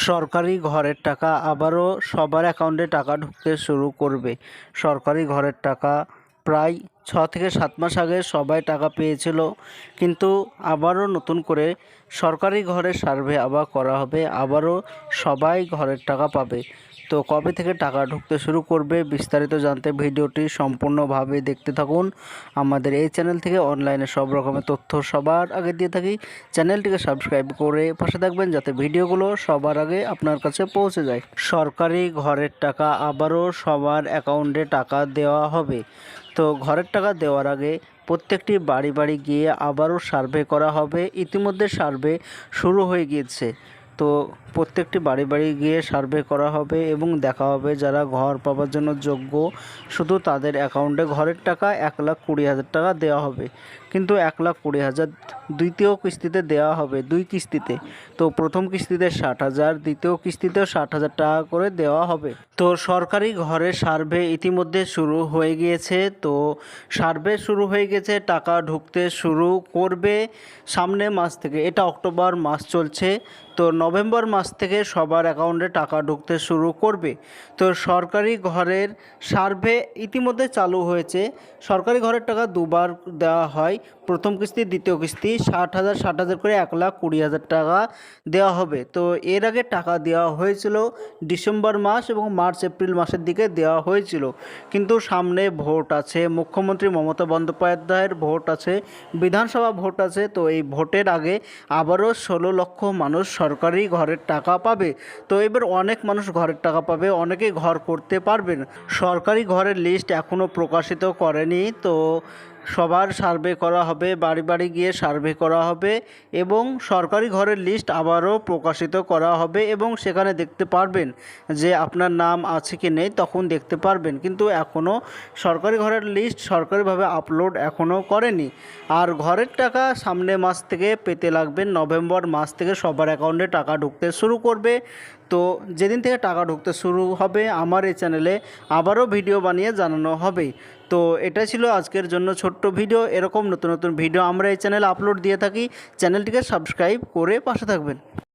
সরকারি ঘরের টাকা আবারও সবার অ্যাকাউন্টে টাকা ঢুকতে শুরু করবে। সরকারি ঘরের টাকা প্রায় 6 থেকে 7 মাস আগে সবাই টাকা পেয়েছিল, কিন্তু আবারও নতুন করে সরকারি ঘরের সার্ভে আবার করা হবে, আবারও সবাই ঘরের টাকা পাবে। তো কবে থেকে টাকা ঢুকতে শুরু করবে বিস্তারিত জানতে ভিডিওটি সম্পূর্ণভাবে দেখতে থাকুন। আমাদের এই চ্যানেল থেকে অনলাইনে সব রকমের তথ্য সবার আগে দিয়ে থাকি। চ্যানেলটিকে সাবস্ক্রাইব করে পাশে থাকবেন যাতে ভিডিওগুলো সবার আগে আপনার কাছে পৌঁছে যায়। সরকারি ঘরের টাকা আবারও সবার অ্যাকাউন্টে টাকা দেওয়া হবে। তো ঘরের টাকা দেওয়ার আগে প্রত্যেকটি বাড়ি বাড়ি গিয়ে আবারও সার্ভে করা হবে। ইতিমধ্যে সার্ভে শুরু হয়ে গিয়েছে। তো প্রত্যেকটি বাড়ি বাড়ি গিয়ে সার্ভে করা হবে এবং দেখা হবে যারা ঘর পাওয়ার জন্য যোগ্য, শুধু তাদের অ্যাকাউন্টে ঘরের টাকা 1,20,000 টাকা দেওয়া হবে। কিন্তু 1,20,000 দ্বিতীয় কিস্তিতে দেওয়া হবে, 2 কিস্তিতে। তো প্রথম কিস্তিতে 60,000, দ্বিতীয় কিস্তিতেও 60,000 টাকা করে দেওয়া হবে। তো সরকারি ঘরের সার্ভে ইতিমধ্যে শুরু হয়ে গিয়েছে। তো সার্ভে শুরু হয়ে গেছে, টাকা ঢুকতে শুরু করবে সামনের মাস থেকে। এটা অক্টোবর মাস চলছে, তো নভেম্বর মাস থেকে সবার অ্যাকাউন্টে টাকা ঢুকতে শুরু করবে। তো সরকারি ঘরের সার্ভে ইতিমধ্যে চালু হয়েছে। সরকারি ঘরের টাকা দুবার দেওয়া হয়, প্রথম কিস্তি দ্বিতীয় কিস্তি 60,000 60,000 করে 1,20,000 টাকা দেওয়া হবে। তো এর আগে টাকা দেওয়া হয়েছিল ডিসেম্বর মাস এবং মার্চ এপ্রিল মাসের দিকে দেওয়া হয়েছিল, কিন্তু সামনে ভোট আছে, মুখ্যমন্ত্রী মমতা বন্দ্যোপাধ্যায়ের ভোট আছে, বিধানসভা ভোট আছে। তো এই ভোটের আগে আবারও 16 লক্ষ মানুষ সরকারি ঘরের টাকা পাবে। তো এবার অনেক মানুষ ঘরের টাকা পাবে, অনেকেই ঘর করতে পারবেন। সরকারি ঘরের লিস্ট এখনও প্রকাশিত করেনি। তো সবার সার্ভে করা হবে, বাড়ি বাড়ি গিয়ে সার্ভে করা হবে এবং সরকারি ঘরের লিস্ট আবারও প্রকাশিত করা হবে এবং সেখানে দেখতে পারবেন যে আপনার নাম আছে কি নেই, তখন দেখতে পারবেন। কিন্তু এখনও সরকারি ঘরের লিস্ট সরকারিভাবে আপলোড এখনও করেনি। আর ঘরের টাকা সামনের মাস থেকে পেতে লাগবেন, নভেম্বর মাস থেকে সবার অ্যাকাউন্টে টাকা ঢুকতে শুরু করবে। তো যেদিন থেকে টাকা ঢুকতে শুরু হবে আমার এই চ্যানেলে আবারও ভিডিও বানিয়ে জানানো হবে। তো এটা ছিল আজকের জন্য ছোট্ট ভিডিও। এরকম নতুন নতুন ভিডিও আমরা এই চ্যানেলে আপলোড দিয়ে থাকি। চ্যানেলটিকে সাবস্ক্রাইব করে পাশে থাকবেন।